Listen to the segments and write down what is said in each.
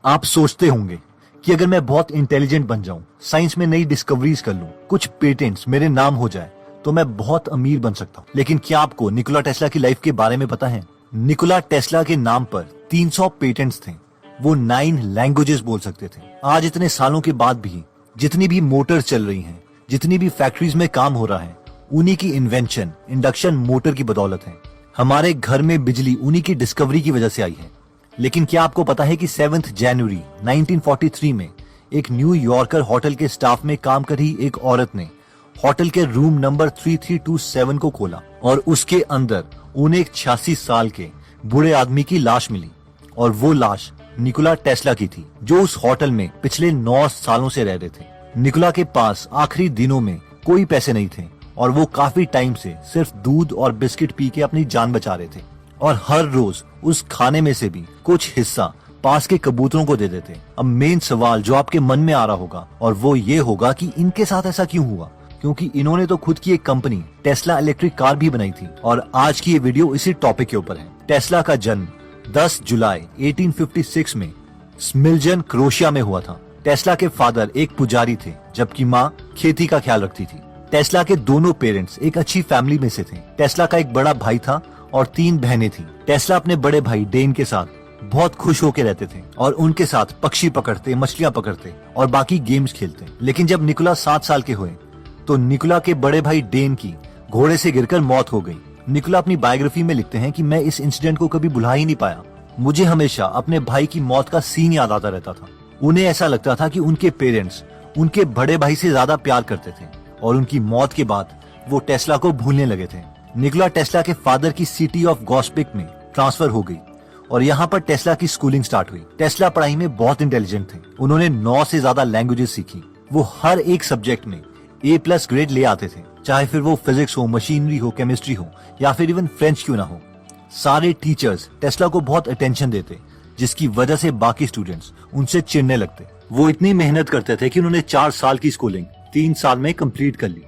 आप सोचते होंगे कि अगर मैं बहुत इंटेलिजेंट बन जाऊं, साइंस में नई डिस्कवरीज कर लूं, कुछ पेटेंट्स मेरे नाम हो जाए तो मैं बहुत अमीर बन सकता हूं। लेकिन क्या आपको निकोला टेस्ला की लाइफ के बारे में पता है? निकोला टेस्ला के नाम पर 300 पेटेंट्स थे। वो 9 लैंग्वेजेस बोल सकते थे। आज इतने सालों के बाद भी जितनी भी मोटर चल रही हैं, जितनी भी फैक्ट्रीज में काम हो रहा है, उन्हीं की इन्वेंशन इंडक्शन मोटर की बदौलत है। हमारे घर में बिजली उन्हीं की डिस्कवरी की वजह से आई है। लेकिन क्या आपको पता है कि 7 जनवरी 1943 में एक न्यूयॉर्कर होटल के स्टाफ में काम कर रही एक औरत ने होटल के रूम नंबर 3327 को खोला और उसके अंदर उन्हें एक 86 साल के बूढ़े आदमी की लाश मिली। और वो लाश निकोला टेस्ला की थी, जो उस होटल में पिछले 9 सालों से रह रहे थे। निकोला के पास आखिरी दिनों में कोई पैसे नहीं थे और वो काफी टाइम से सिर्फ दूध और बिस्किट पी के अपनी जान बचा रहे थे। और हर रोज उस खाने में से भी कुछ हिस्सा पास के कबूतरों को दे देते। अब मेन सवाल जो आपके मन में आ रहा होगा और वो ये होगा कि इनके साथ ऐसा क्यों हुआ, क्योंकि इन्होंने तो खुद की एक कंपनी टेस्ला इलेक्ट्रिक कार भी बनाई थी। और आज की ये वीडियो इसी टॉपिक के ऊपर है। टेस्ला का जन्म 10 जुलाई 1856 में स्मिल्जन, क्रोशिया में हुआ था। टेस्ला के फादर एक पुजारी थे, जबकि माँ खेती का ख्याल रखती थी। टेस्ला के दोनों पेरेंट्स एक अच्छी फैमिली में से थे। टेस्ला का एक बड़ा भाई था और 3 बहनें थी। टेस्ला अपने बड़े भाई डेन के साथ बहुत खुश होकर रहते थे और उनके साथ पक्षी पकड़ते, मछलियां पकड़ते और बाकी गेम्स खेलते। लेकिन जब निकोला 7 साल के हुए तो निकोला के बड़े भाई डेन की घोड़े से गिरकर मौत हो गई। निकोला अपनी बायोग्राफी में लिखते हैं कि मैं इस इंसिडेंट को कभी भुला ही नहीं पाया। मुझे हमेशा अपने भाई की मौत का सीन याद आता रहता था। उन्हें ऐसा लगता था कि उनके पेरेंट्स उनके बड़े भाई से ज्यादा प्यार करते थे और उनकी मौत के बाद वो टेस्ला को भूलने लगे थे। निकोला टेस्ला के फादर की सिटी ऑफ गॉस्पिक में ट्रांसफर हो गई और यहाँ पर टेस्ला की स्कूलिंग स्टार्ट हुई। टेस्ला पढ़ाई में बहुत इंटेलिजेंट थे। उन्होंने 9 से ज्यादा लैंग्वेजेस सीखी। वो हर एक सब्जेक्ट में A+ ग्रेड ले आते थे, चाहे फिर वो फिजिक्स हो, मशीनरी हो, केमिस्ट्री हो या फिर इवन फ्रेंच क्यों ना हो। सारे टीचर्स टेस्ला को बहुत अटेंशन देते, जिसकी वजह से बाकी स्टूडेंट्स उनसे चिढ़ने लगते। वो इतनी मेहनत करते थे कि उन्होंने 4 साल की स्कूलिंग 3 साल में कंप्लीट कर ली।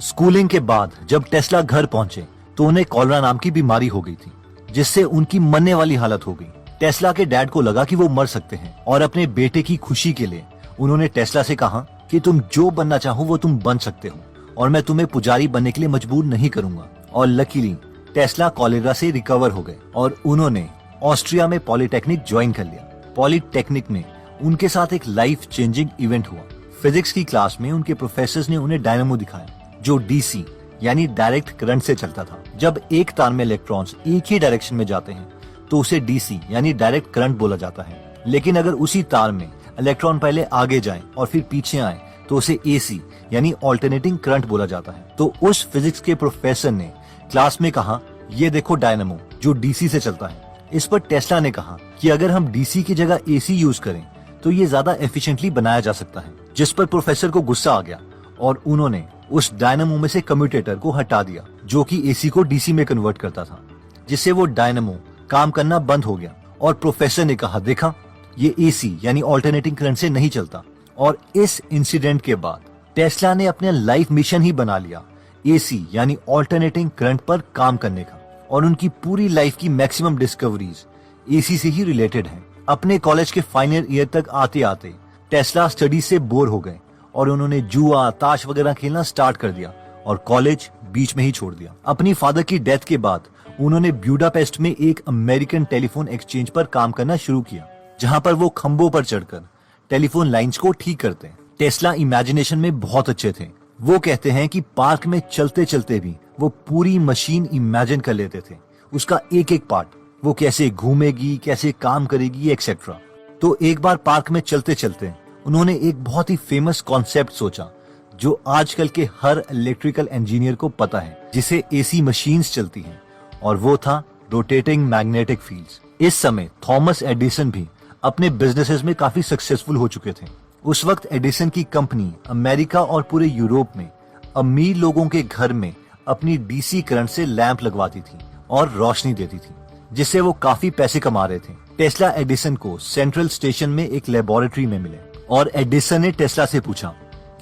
स्कूलिंग के बाद जब टेस्ला घर पहुंचे तो उन्हें कॉलरा नाम की बीमारी हो गई थी, जिससे उनकी मरने वाली हालत हो गई। टेस्ला के डैड को लगा कि वो मर सकते हैं और अपने बेटे की खुशी के लिए उन्होंने टेस्ला से कहा कि तुम जो बनना चाहो वो तुम बन सकते हो और मैं तुम्हें पुजारी बनने के लिए मजबूर नहीं करूंगा। और लकीली टेस्ला कॉलेरा से रिकवर हो गए और उन्होंने ऑस्ट्रिया में पॉलिटेक्निक ज्वाइन कर लिया। पॉलिटेक्निक में उनके साथ एक लाइफ चेंजिंग इवेंट हुआ। फिजिक्स की क्लास में उनके प्रोफेसर्स ने उन्हें डायनामो दिखाया, जो DC यानी डायरेक्ट करंट से चलता था। जब एक तार में इलेक्ट्रॉन्स एक ही डायरेक्शन में जाते हैं तो उसे DC यानी डायरेक्ट करंट बोला जाता है। लेकिन अगर उसी तार में इलेक्ट्रॉन पहले आगे जाएं और फिर पीछे आए तो उसे AC यानी ऑल्टरनेटिंग करंट बोला जाता है। तो उस फिजिक्स के प्रोफेसर ने क्लास में कहा, ये देखो डायनामो जो DC से चलता है। इस पर टेस्ला ने कहा कि अगर हम DC की जगह AC यूज करें तो ये ज्यादा एफिशिएंटली बनाया जा सकता है। जिस पर प्रोफेसर को गुस्सा आ गया और उन्होंने उस डायनामो में से कम्यूटेटर को हटा दिया, जो कि AC को DC में कन्वर्ट करता था, जिससे वो डायनामो काम करना बंद हो गया। और प्रोफेसर ने कहा, देखा ये AC यानी ऑल्टरनेटिंग करंट से नहीं चलता। और इस इंसिडेंट के बाद टेस्ला ने अपने लाइफ मिशन ही बना लिया AC यानी ऑल्टरनेटिंग करंट पर काम करने का। और उनकी पूरी लाइफ की मैक्सिमम डिस्कवरीज AC से ही रिलेटेड हैं। अपने कॉलेज के फाइनल ईयर तक आते आते टेस्ला स्टडी से बोर हो गए और उन्होंने जुआ, ताश वगैरह खेलना स्टार्ट कर दिया और कॉलेज बीच में ही छोड़ दिया। अपनी फादर की डेथ के बाद उन्होंने ब्यूडापेस्ट में एक अमेरिकन टेलीफोन एक्सचेंज पर काम करना शुरू किया, जहां पर वो खंभों पर चढ़कर टेलीफोन लाइंस को ठीक करते हैं। टेस्ला इमेजिनेशन में बहुत अच्छे थे। वो कहते हैं कि पार्क में चलते चलते भी वो पूरी मशीन इमेजिन कर लेते थे, उसका एक एक पार्ट, वो कैसे घूमेगी, कैसे काम करेगी, एक्सेट्रा। तो एक बार पार्क में चलते चलते उन्होंने एक बहुत ही फेमस कॉन्सेप्ट सोचा, जो आजकल के हर इलेक्ट्रिकल इंजीनियर को पता है, जिसे AC मशीन्स चलती हैं, और वो था रोटेटिंग मैग्नेटिक फील्ड्स। इस समय थॉमस एडिसन भी अपने बिजनेसेस में काफी सक्सेसफुल हो चुके थे। उस वक्त एडिसन की कंपनी अमेरिका और पूरे यूरोप में अमीर लोगों के घर में अपनी DC करंट से लैंप लगवाती थी और रोशनी देती थी, जिससे वो काफी पैसे कमा रहे थे। टेस्ला एडिसन को सेंट्रल स्टेशन में एक लेबोरेटरी में मिले और एडिसन ने टेस्ला से पूछा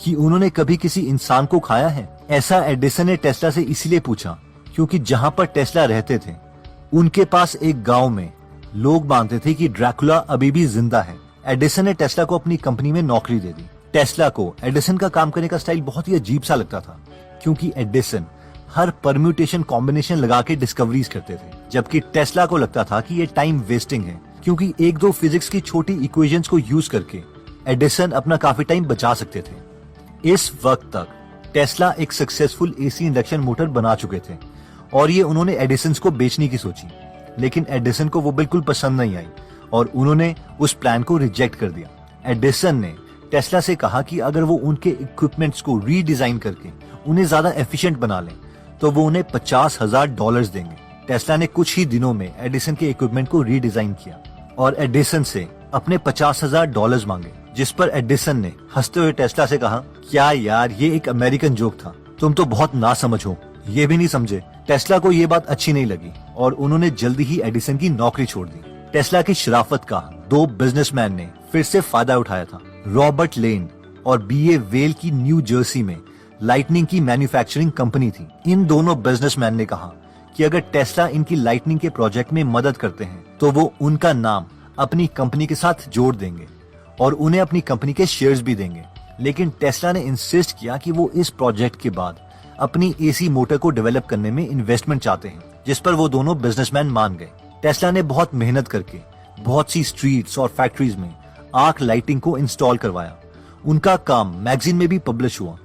कि उन्होंने कभी किसी इंसान को खाया है। ऐसा एडिसन ने टेस्ला से इसलिए पूछा क्योंकि जहां पर टेस्ला रहते थे उनके पास एक गांव में लोग मानते थे कि ड्रैकुला अभी भी जिंदा है। एडिसन ने टेस्ला को अपनी कंपनी में नौकरी दे दी। टेस्ला को एडिसन का काम करने का स्टाइल बहुत ही अजीब सा लगता था, क्योंकि एडिसन हर परम्यूटेशन कॉम्बिनेशन लगा के डिस्कवरीज करते थे, जबकि टेस्ला को लगता था कि ये टाइम वेस्टिंग है, क्योंकि एक दो फिजिक्स की छोटी इक्वेशंस को यूज करके एडिसन अपना काफी टाइम बचा सकते थे। इस वक्त तक टेस्ला एक सक्सेसफुल एसी इंडक्शन मोटर बना चुके थे और ये उन्होंने एडिसन को बेचने की सोची, लेकिन एडिसन को वो बिल्कुल पसंद नहीं आई और उन्होंने उस प्लान को रिजेक्ट कर दिया। एडिसन ने टेस्ला से कहा कि अगर वो उनके इक्विपमेंट्स को रीडिजाइन करके उन्हें ज्यादा एफिशिएंट बना लें तो वो उन्हें $50,000 देंगे। टेस्ला ने कुछ ही दिनों में एडिसन के इक्विपमेंट को रीडिजाइन किया और एडिसन से अपने $50,000 मांगे, जिस पर एडिसन ने हंसते हुए टेस्ला से कहा, क्या यार, ये एक अमेरिकन जोक था, तुम तो बहुत नासमझ हो, ये भी नहीं समझे। टेस्ला को ये बात अच्छी नहीं लगी और उन्होंने जल्दी ही एडिसन की नौकरी छोड़ दी। टेस्ला की शराफत का दो बिजनेसमैन ने फिर से फायदा उठाया था। रॉबर्ट लेन और बीए वेल की न्यू जर्सी में लाइटनिंग की मैन्युफैक्चरिंग कंपनी थी। इन दोनों बिजनेसमैन ने कहा कि अगर टेस्ला इनकी लाइटनिंग के प्रोजेक्ट में मदद करते हैं तो वो उनका नाम अपनी कंपनी के साथ जोड़ देंगे और उन्हें अपनी कंपनी के शेयर्स भी देंगे। लेकिन टेस्ला ने इंसिस्ट किया कि वो इस प्रोजेक्ट के बाद अपनी एसी मोटर को डेवलप करने में इन्वेस्टमेंट चाहते हैं, जिस पर वो दोनों बिजनेसमैन मान गए। टेस्ला ने बहुत मेहनत करके बहुत सी स्ट्रीट्स और फैक्ट्रीज में आर्क लाइटिंग को इंस्टॉल करवाया। उनका काम मैगजीन में भी पब्लिश हुआ,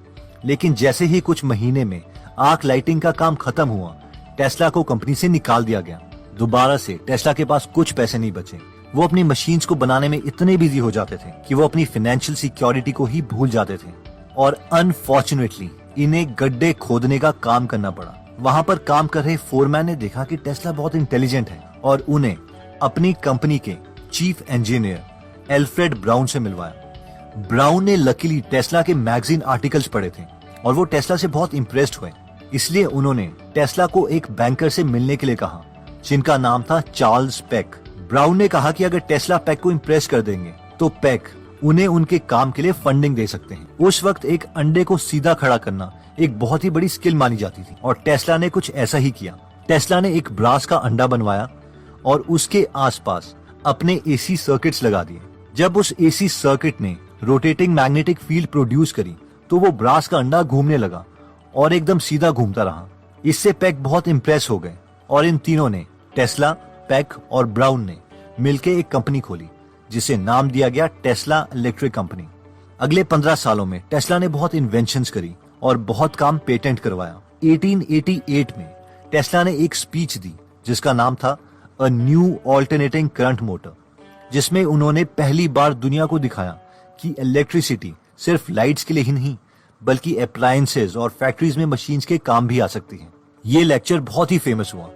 लेकिन जैसे ही कुछ महीने में आर्क लाइटिंग का काम खत्म हुआ, टेस्ला को कंपनी से निकाल दिया गया। दोबारा से टेस्ला के पास कुछ पैसे नहीं बचे। वो अपनी मशीन्स को बनाने में इतने बिजी हो जाते थे कि वो अपनी फाइनेंशियल सिक्योरिटी को ही भूल जाते थे और अनफॉर्चुनेटली इन्हें गड्ढे खोदने का काम करना पड़ा। वहाँ पर काम कर रहे फोरमैन ने देखा कि टेस्ला बहुत इंटेलिजेंट है और उन्हें अपनी कंपनी के चीफ इंजीनियर एल्फ्रेड ब्राउन से मिलवाया। ब्राउन ने लकीली टेस्ला के मैगजीन आर्टिकल्स पढ़े थे और वो टेस्ला से बहुत इम्प्रेस्ड हुए, इसलिए उन्होंने टेस्ला को एक बैंकर से मिलने के लिए कहा, जिनका नाम था चार्ल्स पेक। ब्राउन ने कहा कि अगर टेस्ला पेक को इम्प्रेस कर देंगे तो पेक उन्हें उनके काम के लिए फंडिंग दे सकते हैं। उस वक्त एक अंडे को सीधा खड़ा करना एक बहुत ही बड़ी स्किल मानी जाती थी और टेस्ला ने कुछ ऐसा ही किया। टेस्ला ने एक ब्रास का अंडा बनवाया और उसके आसपास अपने एसी सर्किट्स लगा दिए। जब उस एसी सर्किट ने रोटेटिंग मैग्नेटिक फील्ड प्रोड्यूस करी तो वो ब्रास का अंडा घूमने लगा और एकदम सीधा घूमता रहा। इससे पेक बहुत इम्प्रेस हो गए और इन तीनों ने, टेस्ला, पेक और ब्राउन ने मिलकर एक कंपनी खोली जिसे नाम दिया गया टेस्ला इलेक्ट्रिक कंपनी। अगले 15 सालों में टेस्ला ने बहुत इन्वेंशंस करी और बहुत काम पेटेंट करवाया। 1888 में टेस्ला ने एक स्पीच दी जिसका नाम था a new alternating current motor, जिसमें उन्होंने पहली बार दुनिया को दिखाया कि इलेक्ट्रिसिटी सिर्फ लाइट्स के लिए ही नहीं बल्कि अप्लायंसेज और फैक्ट्रीज में मशीन्स के काम भी आ सकती है। ये लेक्चर बहुत ही फेमस हुआ।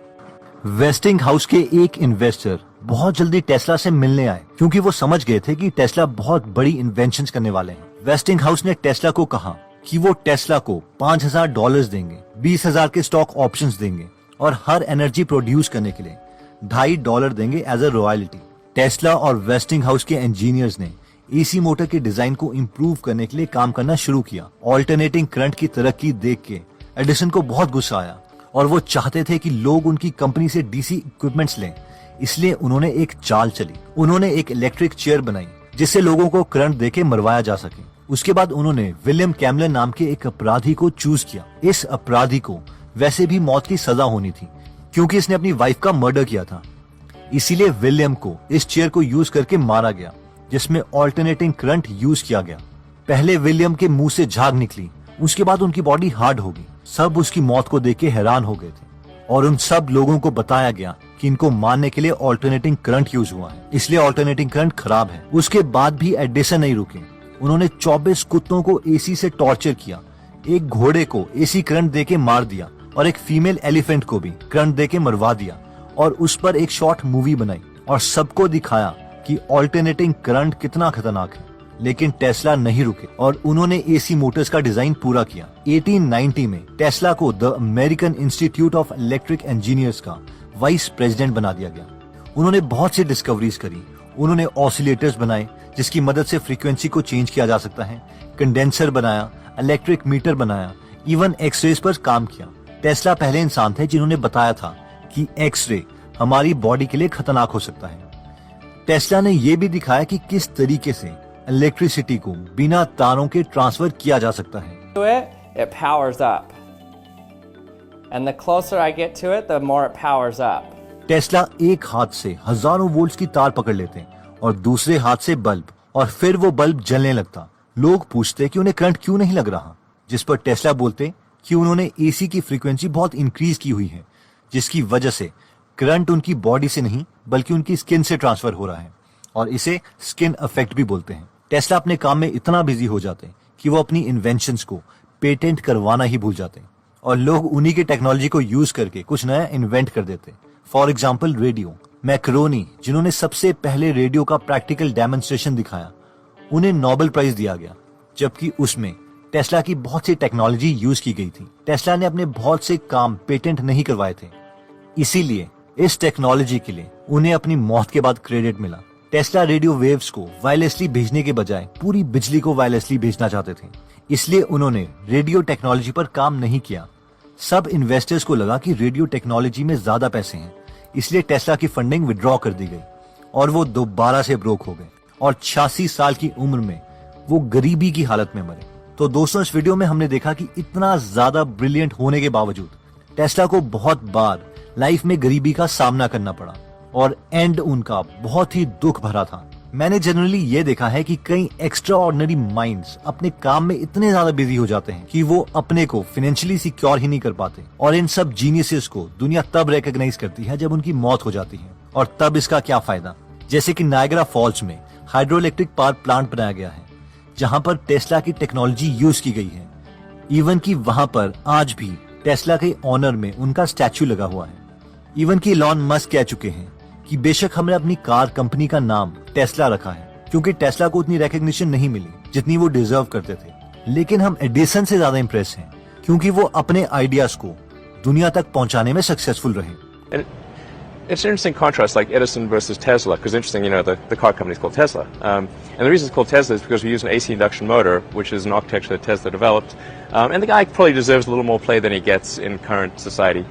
वेस्टिंग हाउस के एक इन्वेस्टर बहुत जल्दी टेस्ला से मिलने आए क्योंकि वो समझ गए थे कि टेस्ला बहुत बड़ी इन्वेंशंस करने वाले हैं। वेस्टिंग हाउस ने टेस्ला को कहा कि वो टेस्ला को $5,000 देंगे, 20,000 के स्टॉक ऑप्शंस देंगे और हर एनर्जी प्रोड्यूस करने के लिए $2.5 देंगे एज अ रॉयल्टी। टेस्ला और वेस्टिंग हाउस के इंजीनियर्स ने एसी मोटर के डिजाइन को इम्प्रूव करने के लिए काम करना शुरू किया। ऑल्टरनेटिंग करंट की तरक्की देख के एडिसन को बहुत गुस्सा आया और वो चाहते थे कि लोग उनकी कंपनी से डीसी इक्विपमेंट्स लें, इसलिए उन्होंने एक चाल चली। उन्होंने एक इलेक्ट्रिक चेयर बनाई जिससे लोगों को करंट देके मरवाया जा सके। उसके बाद उन्होंने विलियम कैमलन नाम के एक अपराधी को चूज किया। इस अपराधी को वैसे भी मौत की सजा होनी थी क्योंकि इसने अपनी वाइफ का मर्डर किया था, इसीलिए विलियम को इस चेयर को यूज करके मारा गया जिसमें ऑल्टरनेटिंग करंट यूज किया गया। पहले विलियम के मुंह से झाग निकली, उसके बाद उनकी बॉडी हार्ड हो गई। सब उसकी मौत को देख के हैरान हो गए थे और उन सब लोगों को बताया गया कि इनको मारने के लिए ऑल्टरनेटिंग करंट यूज हुआ है, इसलिए ऑल्टरनेटिंग करंट खराब है। उसके बाद भी एडिसन नहीं रुके। उन्होंने 24 कुत्तों को एसी से टॉर्चर किया, एक घोड़े को एसी करंट देके मार दिया और एक फीमेल एलिफेंट को भी करंट देके मरवा दिया और उस पर एक शॉर्ट मूवी बनाई और सबको दिखाया कि ऑल्टरनेटिंग करंट कितना खतरनाक है। लेकिन टेस्ला नहीं रुके और उन्होंने एसी मोटर्स का डिजाइन पूरा किया। 1890 में टेस्ला को the American institute of electric engineers का वाइस प्रेसिडेंट बना दिया गया। उन्होंने बहुत सी डिस्कवरीज करी। उन्होंने ऑसिलेटर्स बनाए जिसकी मदद से फ्रीक्वेंसी को चेंज किया जा सकता है, कंडेंसर बनाया, इलेक्ट्रिक मीटर बनाया, इवन एक्सरेज पर काम किया। टेस्ला पहले इंसान थे जिन्होंने बताया था कि एक्सरे हमारी बॉडी के लिए खतरनाक हो सकता है। टेस्ला ने यह भी दिखाया कि किस तरीके से इलेक्ट्रिसिटी को बिना तारों के ट्रांसफर किया जा सकता है। It powers up. And the closer I get to it, the more it powers up. Tesla एक हाथ से हजारों वोल्ट्स की तार पकड़ लेते और दूसरे हाथ से बल्ब, और फिर वो बल्ब जलने लगता। लोग पूछते कि उन्हें करंट क्यों नहीं लग रहा, जिस पर टेस्ला बोलते कि उन्होंने एसी की फ्रीक्वेंसी बहुत इंक्रीज की हुई है, जिसकी वजह से करंट उनकी बॉडी से नहीं बल्कि उनकी स्किन से ट्रांसफर हो रहा है, और इसे स्किन इफेक्ट भी बोलते हैं। टेस्ला अपने काम में इतना बिजी हो जाते कि वो अपनी इन्वेंशंस को पेटेंट करवाना ही भूल जाते, और लोग उन्हीं के टेक्नोलॉजी को यूज करके कुछ नया इन्वेंट कर देते। For example radio. मैकरोनी, जिन्होंने सबसे पहले रेडियो का प्रैक्टिकल डेमोन्स्ट्रेशन दिखाया, उन्हें नोबेल प्राइज दिया गया, जबकि उसमें टेस्ला की बहुत सी टेक्नोलॉजी यूज की गई थी। टेस्ला ने अपने बहुत से काम पेटेंट नहीं करवाए थे, इसीलिए इस टेक्नोलॉजी के लिए उन्हें अपनी मौत के बाद क्रेडिट मिला। टेस्ला रेडियो वेव्स को वायरलेसली भेजने के बजाय पूरी बिजली को वायरलेसली भेजना चाहते थे, इसलिए उन्होंने रेडियो टेक्नोलॉजी पर काम नहीं किया। सब इन्वेस्टर्स को लगा कि रेडियो टेक्नोलॉजी में ज्यादा पैसे हैं, इसलिए टेस्ला की फंडिंग विड्रॉ कर दी गई और वो दोबारा से ब्रोक हो गए, और 86 साल की उम्र में वो गरीबी की हालत में मरे। तो दोस्तों, इस वीडियो में हमने देखा कि इतना ज्यादा ब्रिलियंट होने के बावजूद टेस्ला को बहुत बार लाइफ में गरीबी का सामना करना पड़ा, और एंड उनका बहुत ही दुख भरा था। मैंने जनरली ये देखा है कि कई एक्स्ट्रा ऑर्डिनरी माइंड्स अपने काम में इतने ज्यादा बिजी हो जाते हैं कि वो अपने को फाइनेंशियली सिक्योर ही नहीं कर पाते, और इन सब जीनियसेस को दुनिया तब रिकॉग्नाइज करती है जब उनकी मौत हो जाती है। और तब इसका क्या फायदा? जैसे कि नायग्रा फॉल्स में हाइड्रो इलेक्ट्रिक पावर प्लांट बनाया गया है, जहाँ पर टेस्ला की टेक्नोलॉजी यूज की गई है। इवन की वहाँ पर आज भी टेस्ला के ऑनर में उनका स्टैचू लगा हुआ है। इवन की इलॉन मस्क कह चुके हैं कि बेशक हमने अपनी कार कंपनी का नाम टेस्ला रखा है, क्योंकि टेस्ला को उतनी रिकॉग्निशन नहीं मिली जितनी वो डिजर्व करते थे, लेकिन हम एडिसन से ज्यादा इंप्रेस हैं, क्योंकि वो अपने आइडियाज को दुनिया तक पहुंचाने में सक्सेसफुल रहे। It's an interesting contrast, like Edison versus Tesla, because interesting, the car company is called Tesla. And the reason it's called Tesla is because we use an AC induction motor, which is an architecture that Tesla developed. And the guy probably deserves a little more play than he gets in current society.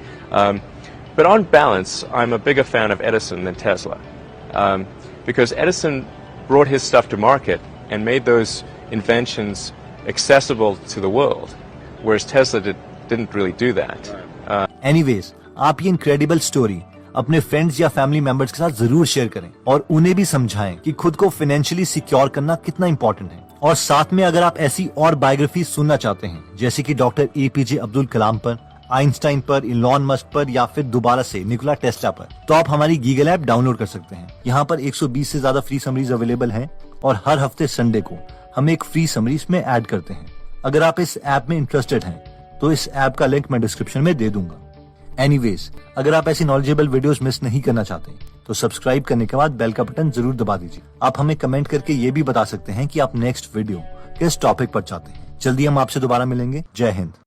But on balance, I'm a bigger fan of Edison than Tesla. Because Edison brought his stuff to market and made those inventions accessible to the world, whereas Tesla didn't really do that. Anyways, आप ये incredible story अपने friends या family members के साथ जरूर share करें, और उन्हें भी समझाएं कि खुद को फाइनेंशियली सिक्योर करना कितना इंपॉर्टेंट है। और साथ में अगर आप ऐसी और बायोग्राफी सुनना चाहते हैं, जैसे कि डॉक्टर एपीजे अब्दुल कलाम पर, आइंस्टाइन पर, इलॉन मस्क पर, या फिर दोबारा से निकोला टेस्ला पर, तो आप हमारी गीगल ऐप डाउनलोड कर सकते हैं। यहाँ पर 120 से ज्यादा फ्री समरीज अवेलेबल हैं, और हर हफ्ते संडे को हम एक फ्री समरी इसमें ऐड करते हैं। अगर आप इस ऐप में इंटरेस्टेड हैं, तो इस ऐप का लिंक मैं डिस्क्रिप्शन में दे दूंगा। एनीवेज, अगर आप ऐसी नॉलेजेबल वीडियोस मिस नहीं करना चाहते, तो सब्सक्राइब करने के बाद बेल का बटन जरूर दबा दीजिए। आप हमें कमेंट करके ये भी बता सकते हैं कि आप नेक्स्ट वीडियो किस टॉपिक पर चाहते हैं। जल्दी हम आपसे दोबारा मिलेंगे। जय हिंद।